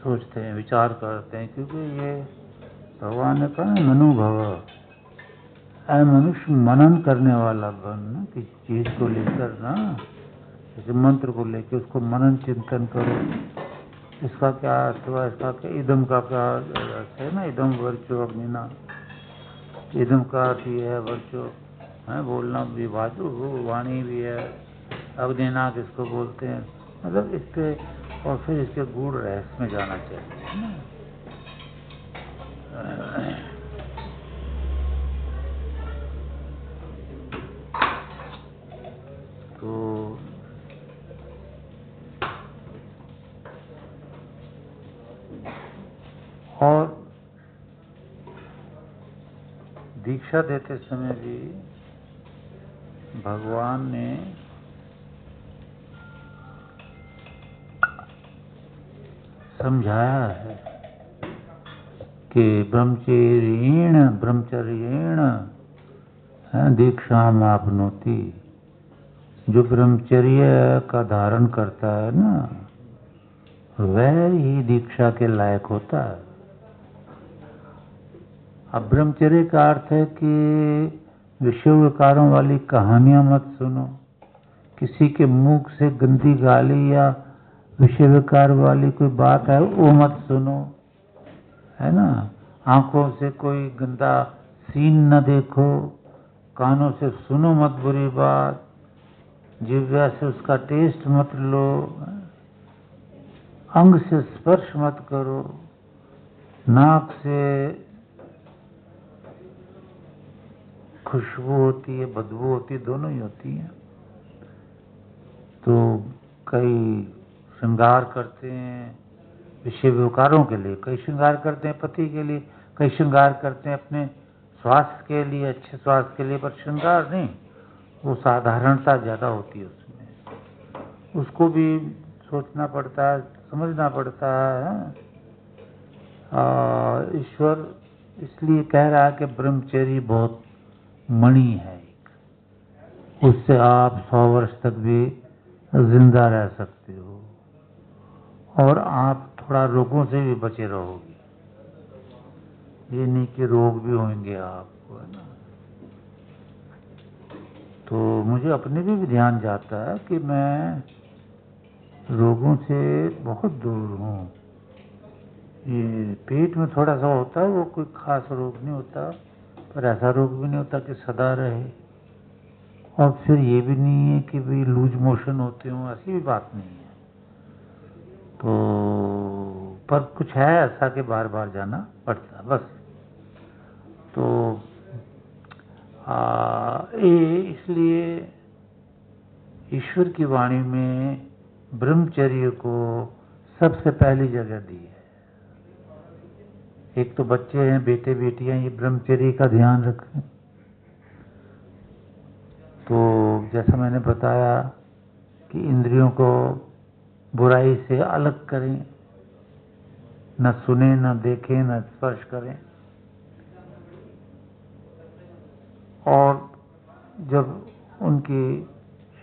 सोचते हैं, विचार करते हैं, क्योंकि ये भगवान ने कहा मनुभव, ऐ मनुष्य मनन करने वाला बन ना, कि चीज को लेकर ना, जैसे मंत्र को लेकर उसको मनन चिंतन करो, इसका क्या अर्थ हुआ, इसका क्या, इदम का क्या अर्थ है ना, इदम वर्चो अग्निना, इदम का अर्थ ये है वर्चो है, बोलना भी, वाणी भी है, अग्निना किसको बोलते हैं, मतलब इसके, और फिर इसके गूढ़ रहस्य में जाना चाहिए ना। तो और दीक्षा देते समय भी भगवान ने समझाया है कि ब्रह्मचर्येण दीक्षा आपनोति, जो ब्रह्मचर्य का धारण करता है ना, वह ही दीक्षा के लायक होता है। अब ब्रह्मचर्य का अर्थ है कि विषय विकारों वाली कहानियां मत सुनो, किसी के मुख से गंदी गाली या विषय विकार वाली कोई बात है वो मत सुनो, है ना। आंखों से कोई गंदा सीन न देखो, कानों से सुनो मत बुरी बात, जिह्वा से उसका टेस्ट मत लो, अंग से स्पर्श मत करो, नाक से खुशबू होती है, बदबू होती है, दोनों ही होती है। तो कई श्रृंगार करते हैं विषय विकारों के लिए, कई श्रृंगार करते हैं पति के लिए, कई श्रृंगार करते हैं अपने स्वास्थ्य के लिए, अच्छे स्वास्थ्य के लिए, पर श्रृंगार नहीं, वो साधारणता ज़्यादा होती है उसमें, उसको भी सोचना पड़ता है, समझना पड़ता है। ईश्वर इसलिए कह रहा है कि ब्रह्मचर्य बहुत मणि है एक, उससे आप 100 वर्ष तक भी जिंदा रह सकते हो, और आप थोड़ा रोगों से भी बचे रहोगे, ये नहीं कि रोग भी होंगे आपको, है ना। तो मुझे अपने भी ध्यान जाता है कि मैं रोगों से बहुत दूर हूँ। ये पेट में थोड़ा सा होता है, वो कोई खास रोग नहीं होता, पर ऐसा रोग भी नहीं होता कि सदा रहे, और फिर ये भी नहीं है कि भाई लूज मोशन होते हों, ऐसी भी बात नहीं है। तो पर कुछ है ऐसा कि बार बार जाना पड़ता बस। तो इसलिए ईश्वर की वाणी में ब्रह्मचर्य को सबसे पहली जगह दी है। एक तो बच्चे हैं, बेटे बेटियां, ये ब्रह्मचर्य का ध्यान रखें। तो जैसा मैंने बताया कि इंद्रियों को बुराई से अलग करें, न सुने, न देखें, न स्पर्श करें, और जब उनकी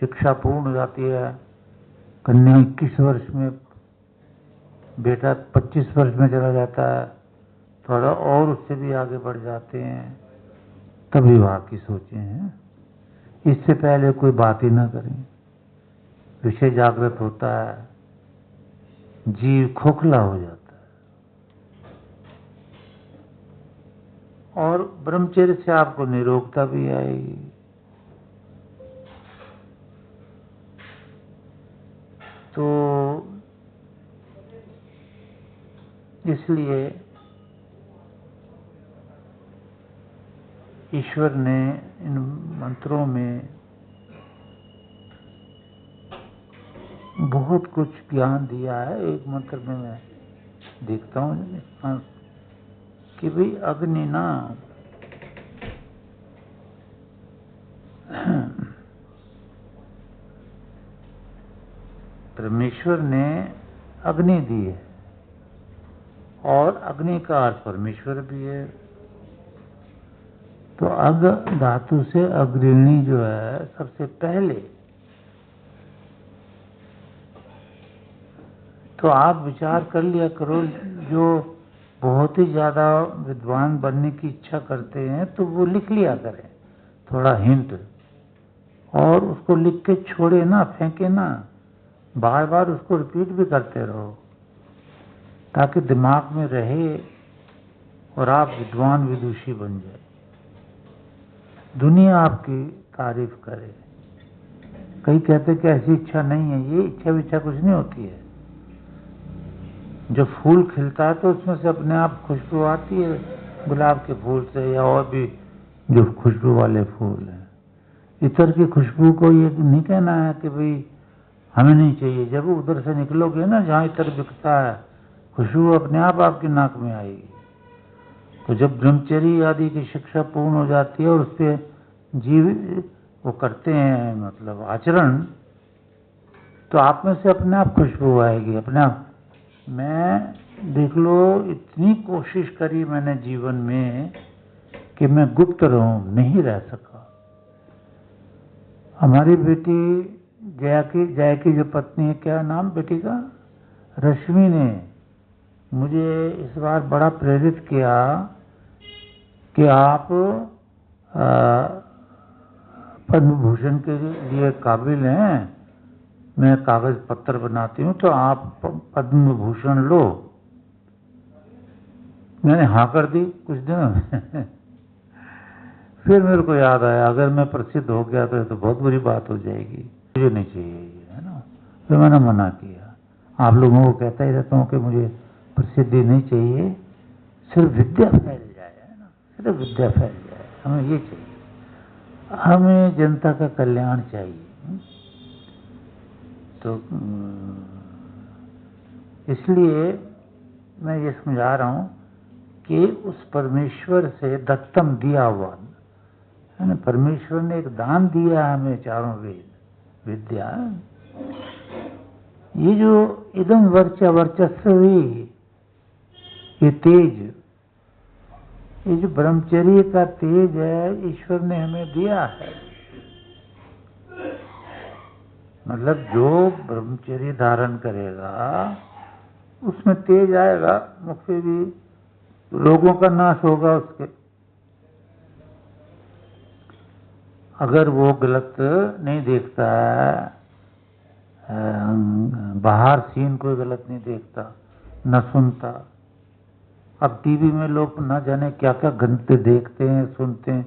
शिक्षा पूर्ण हो जाती है, कन्या 21 वर्ष में, बेटा 25 वर्ष में चला जाता है, थोड़ा और उससे भी आगे बढ़ जाते हैं, तब विवाह की सोचें हैं। इससे पहले कोई बात ही ना करें। विषय जागृत होता है, जीव खोखला हो जाता है, और ब्रह्मचर्य से आपको निरोगता भी आएगी। तो इसलिए ईश्वर ने इन मंत्रों में बहुत कुछ ज्ञान दिया है। एक मंत्र में मैं देखता हूँ कि भाई अग्नि ना, परमेश्वर ने अग्नि दी है, और अग्नि का अर्थ परमेश्वर भी है। तो अग धातु से अग्रणी जो है, सबसे पहले तो आप विचार कर लिया करो, जो बहुत ही ज़्यादा विद्वान बनने की इच्छा करते हैं तो वो लिख लिया करें थोड़ा हिंट, और उसको लिख के छोड़े ना, फेंके ना, बार बार उसको रिपीट भी करते रहो ताकि दिमाग में रहे और आप विद्वान विदुषी बन जाए, दुनिया आपकी तारीफ करे। कई कहते कि ऐसी इच्छा नहीं है, ये इच्छा विच्छा कुछ नहीं होती है। जब फूल खिलता है तो उसमें से अपने आप खुशबू आती है, गुलाब के फूल से या और भी जो खुशबू वाले फूल हैं। इतर की खुशबू को ये नहीं कहना है कि भाई हमें नहीं चाहिए। जब उधर से निकलोगे ना जहाँ इतर बिकता है, खुशबू अपने आप आपकी नाक में आएगी। तो जब ब्रह्मचर्य आदि की शिक्षा पूर्ण हो जाती है और उस पर जीव वो करते हैं, मतलब आचरण, तो आप में से अपने आप खुशबू आएगी अपने आप। मैं देख लो, इतनी कोशिश करी मैंने जीवन में कि मैं गुप्त रहूं, नहीं रह सका। हमारी बेटी जया की जो पत्नी है, क्या नाम बेटी का, रश्मि ने मुझे इस बार बड़ा प्रेरित किया कि आप पद्म भूषण के लिए काबिल हैं, मैं कागज पत्र बनाती हूँ तो आप पद्म भूषण लो। मैंने हाँ कर दी कुछ दिनों में फिर मेरे को याद आया, अगर मैं प्रसिद्ध हो गया तो ये तो बहुत बुरी बात हो जाएगी, मुझे नहीं चाहिए ये, है ना। फिर मैंने मना किया। आप लोगों को कहता ही रहता हूँ कि मुझे प्रसिद्धि नहीं चाहिए, सिर्फ विद्या फैल जाए, है ना, सिर्फ विद्या फैल जाए, हमें ये चाहिए, हमें जनता का कल्याण चाहिए। तो इसलिए मैं ये समझा रहा हूँ कि उस परमेश्वर से दत्तम दिया हुआ है ना, परमेश्वर ने एक दान दिया हमें, चारों वेद विद्या। ये जो इदम वर्चा वर्चस्व, ये तेज, ये जो ब्रह्मचर्य का तेज है, ईश्वर ने हमें दिया है। मतलब जो ब्रह्मचर्य धारण करेगा उसमें तेज आएगा, मुख से भी रोगों का नाश होगा उसके। अगर वो गलत नहीं देखता है, बाहर सीन कोई गलत नहीं देखता, न सुनता। अब टीवी में लोग न जाने क्या क्या गंदे देखते हैं, सुनते हैं,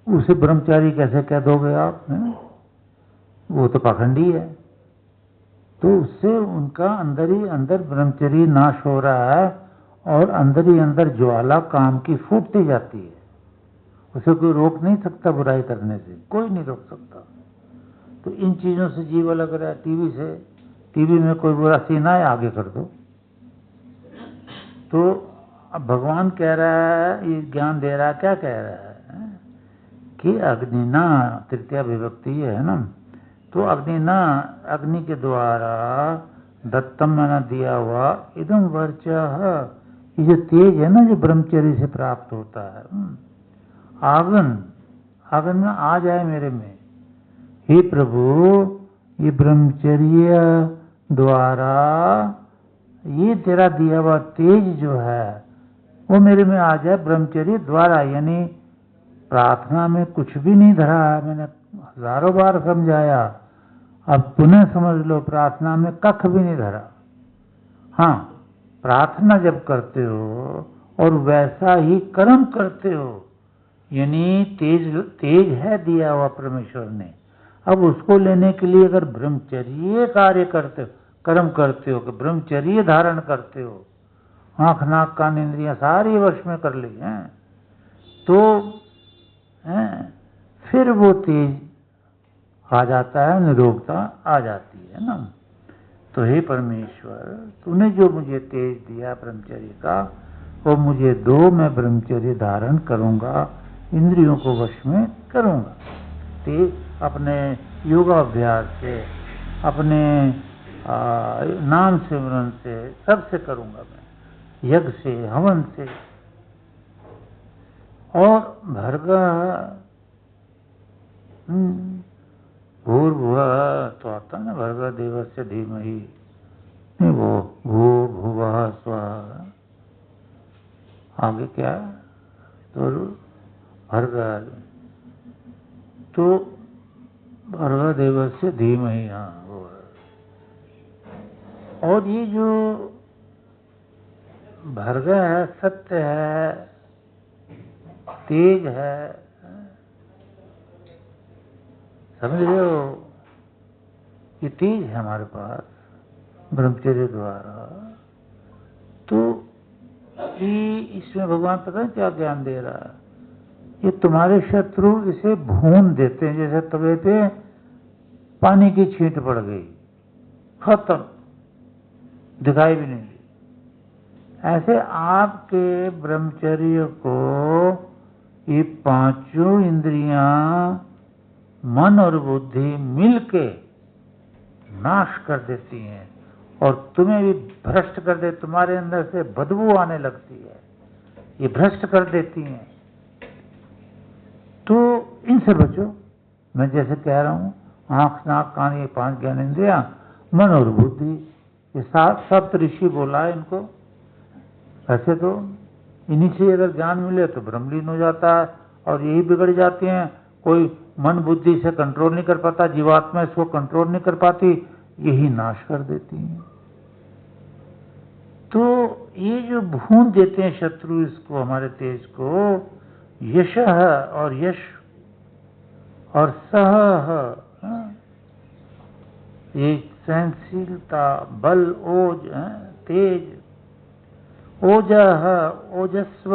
उसे ब्रह्मचारी कैसे कह दोगे आप, हैं? वो तो पाखंडी है। तो उससे उनका अंदर ही अंदर ब्रह्मचर्य नाश हो रहा है और अंदर ही अंदर ज्वाला काम की फूटती जाती है। उसे कोई रोक नहीं सकता, बुराई करने से कोई नहीं रोक सकता। तो इन चीजों से जीव अलग रहा है। टीवी से, टीवी में कोई बुरा सीन आए, आगे कर दो। तो अब भगवान कह रहा है, ये ज्ञान दे रहा है, क्या कह रहा है कि अग्निना, तृतीया विभक्ति है ना, तो अग्निना, अग्नि के द्वारा दत्तम मैंने दिया हुआ इदम वर्चा, ये जो तेज है ना, जो ब्रह्मचर्य से प्राप्त होता है, आगन, आगन में आ जाए मेरे में। हे प्रभु, ये ब्रह्मचर्य द्वारा ये तेरा दिया हुआ तेज जो है वो मेरे में आ जाए, ब्रह्मचर्य द्वारा। यानी प्रार्थना में कुछ भी नहीं धरा है, मैंने हजारों बार समझाया, अब पुनः समझ लो, प्रार्थना में कख भी नहीं धरा। हाँ, प्रार्थना जब करते हो और वैसा ही कर्म करते हो, यानी तेज है दिया हुआ परमेश्वर ने, अब उसको लेने के लिए अगर ब्रह्मचर्य कार्य करते हो, कर्म करते हो, कि ब्रह्मचर्य धारण करते हो, आंख नाक कान इंद्रियां सारी वश में कर ली हैं, तो फिर वो तेज आ जाता है, निरोगता आ जाती है ना। तो हे परमेश्वर, तूने जो मुझे तेज दिया ब्रह्मचर्य का, वो मुझे दो, मैं ब्रह्मचर्य धारण करूंगा, इंद्रियों को वश में करूंगा। तेज अपने योगाभ्यास से, अपने नाम सिमरन से, सबसे करूंगा मैं, यज्ञ से, हवन से। और भर्गः, भूर्भुवः तो आता है ना, भर्गः देवस्य धीमहि नहीं, वो भू भुवः स्वः, आगे क्या तो भर्ग, तो भर्गदेवस्य धीमहि, हाँ वो है। और ये जो भर्ग है, सत्य है, तेज है, समझ रहे हो, ये तेज है हमारे पास ब्रह्मचर्य द्वारा। तो ये इसमें भगवान पता है क्या ज्ञान दे रहा है, ये तुम्हारे शत्रु इसे भून देते हैं, जैसे तवे पे पानी की छींट पड़ गई, खत्म, दिखाई भी नहीं दी। ऐसे आपके ब्रह्मचर्य को ये पांचों इंद्रियां, मन और बुद्धि मिलके नाश कर देती हैं और तुम्हें भी भ्रष्ट कर दे, तुम्हारे अंदर से बदबू आने लगती है, ये भ्रष्ट कर देती हैं। तो इनसे बचो। मैं जैसे कह रहा हूं, आंख नाक कान ये 5 ज्ञानेंद्रियां, मन और बुद्धि, ये 7 सप्त ऋषि बोला है इनको। ऐसे तो इन्हीं से अगर ज्ञान मिले तो ब्रह्मलीन हो जाता है, और यही बिगड़ जाते हैं। कोई मन बुद्धि से कंट्रोल नहीं कर पाता, जीवात्मा इसको कंट्रोल नहीं कर पाती, यही नाश कर देती हैं। तो ये जो भून देते हैं शत्रु इसको, हमारे तेज को, यश और यश और सह, ये सहनशीलता, बल, ओज, तेज, ओजः ओजस्व,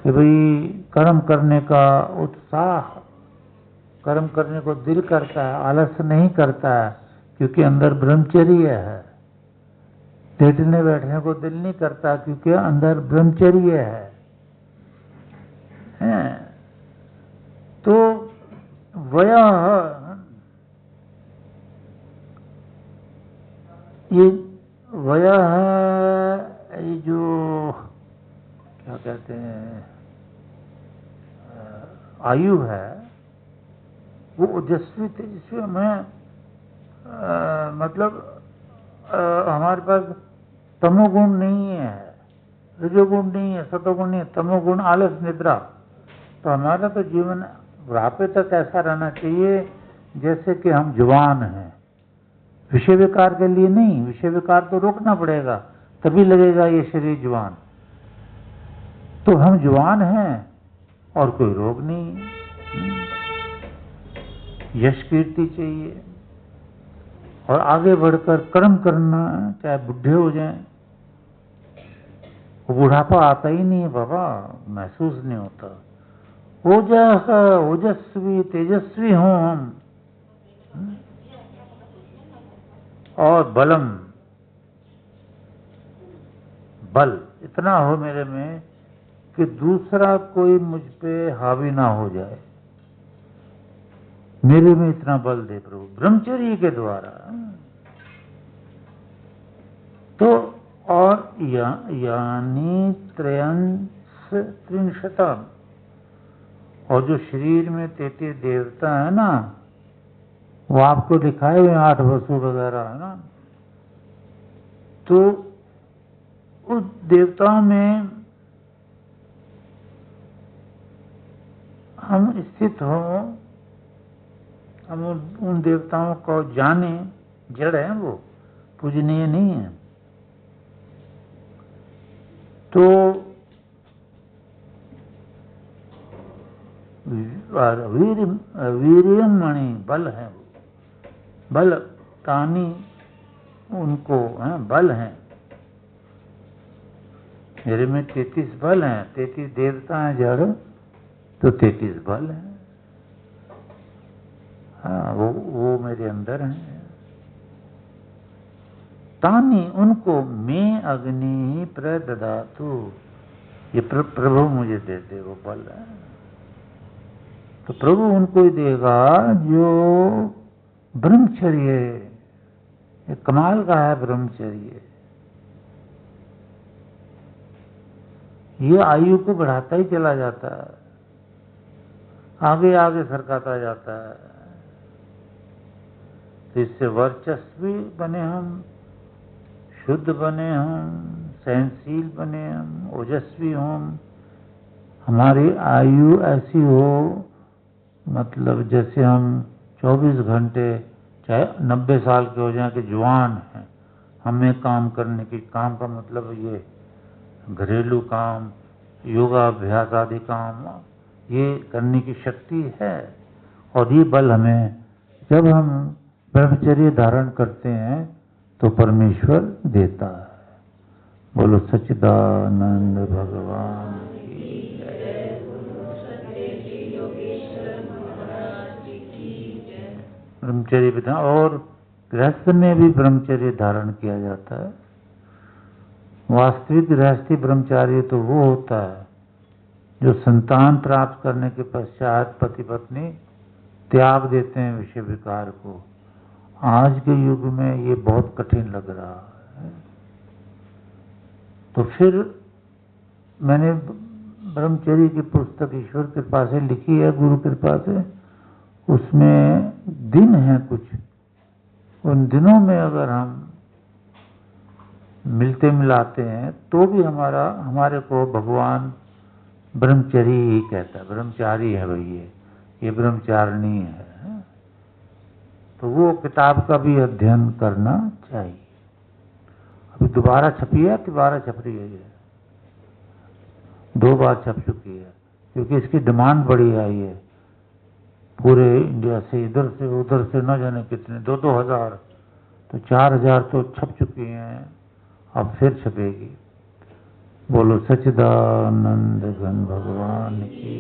कि भाई कर्म करने का उत्साह, कर्म करने को दिल करता है, आलस नहीं करता है, क्योंकि अंदर ब्रह्मचर्य है। लेटने बैठने को दिल नहीं करता, क्योंकि अंदर ब्रह्मचर्य है। तो वयः, ये वयः, ये जो क्या कहते हैं आयु है, वो ओजस्वी तेजस्वी में, मतलब हमारे पास तमोगुण नहीं है, रजोगुण नहीं है, सतोगुण नहीं है, तमोगुण आलस निद्रा। तो हमारा तो जीवन बुढ़ापे तक ऐसा रहना चाहिए जैसे कि हम जवान हैं। विषय विकार के लिए नहीं, विषय विकार तो रोकना पड़ेगा, तभी लगेगा ये शरीर जवान। तो हम जवान हैं और कोई रोग नहीं है। यश कीर्ति चाहिए और आगे बढ़कर कर्म करना, चाहे बुढ़े हो जाएं। वो बुढ़ापा आता ही नहीं है बाबा, महसूस नहीं होता। ओजः ओजस्वी तेजस्वी हों हम, और बलम, बल इतना हो मेरे में कि दूसरा कोई मुझ पे हावी ना हो जाए। मेरे में इतना बल दे प्रभु ब्रह्मचर्य के द्वारा। तो और यानी त्रिंशतम, और जो शरीर में 33 देवता है ना, वो आपको दिखाए हुए 8 वसु वगैरह है ना। तो उस देवताओं में हम स्थित हो, हम उन देवताओं को जाने, जड़ है वो, पूजनीय नहीं है। तो वीर्यम मणि, बल है वो, बल तानी उनको है, बल है। मेरे में 33 बल हैं, 33 देवता हैं जड़, तो 33 बल है। हाँ, वो मेरे अंदर हैं। तानी उनको मैं अग्नि प्रददातु, ये प्रभु मुझे दे दे, वो बल है। तो प्रभु उनको ही देगा जो ब्रह्मचर्य, ये कमाल का है ब्रह्मचर्य। ये आयु को बढ़ाता ही चला जाता है, आगे आगे सरकाता जाता है। तो इससे वर्चस्वी बने हम, शुद्ध बने हम, सहनशील बने हम, ओजस्वी हम, हमारी आयु ऐसी हो, मतलब जैसे हम 24 घंटे चाहे 90 साल के हो जाएं कि जवान हैं, हमें काम करने की, काम का मतलब ये घरेलू काम, योगाभ्यास आदि काम, ये करने की शक्ति है। और ये बल हमें जब हम ब्रह्मचर्य धारण करते हैं तो परमेश्वर देता है। बोलो सच्चिदानंद भगवान की जय। ब्रह्मचर्य विधान, और गृहस्थ में भी ब्रह्मचर्य धारण किया जाता है। वास्तविक गृहस्थी ब्रह्मचार्य तो वो होता है जो संतान प्राप्त करने के पश्चात पति पत्नी त्याग देते हैं विषय विकार को। आज के युग में ये बहुत कठिन लग रहा है। तो फिर मैंने ब्रह्मचर्य की पुस्तक ईश्वर कृपा से लिखी है, गुरु कृपा से। उसमें दिन हैं कुछ, उन दिनों में अगर हम मिलते मिलाते हैं तो भी हमारे को भगवान ब्रह्मचर्य ही कहता है। ब्रह्मचारी है भाई, ये ब्रह्मचारिणी है। तो वो किताब का भी अध्ययन करना चाहिए। अभी दोबारा छपी है, दोबारा छप रही है, ये 2 बार छप चुकी है, क्योंकि इसकी डिमांड बड़ी आई है पूरे इंडिया से, इधर से उधर से, न जाने कितने, 2-2 हजार, तो 4,000 तो छप चुकी हैं, अब फिर छपेगी। बोलो सच्चिदानंद घन भगवान की।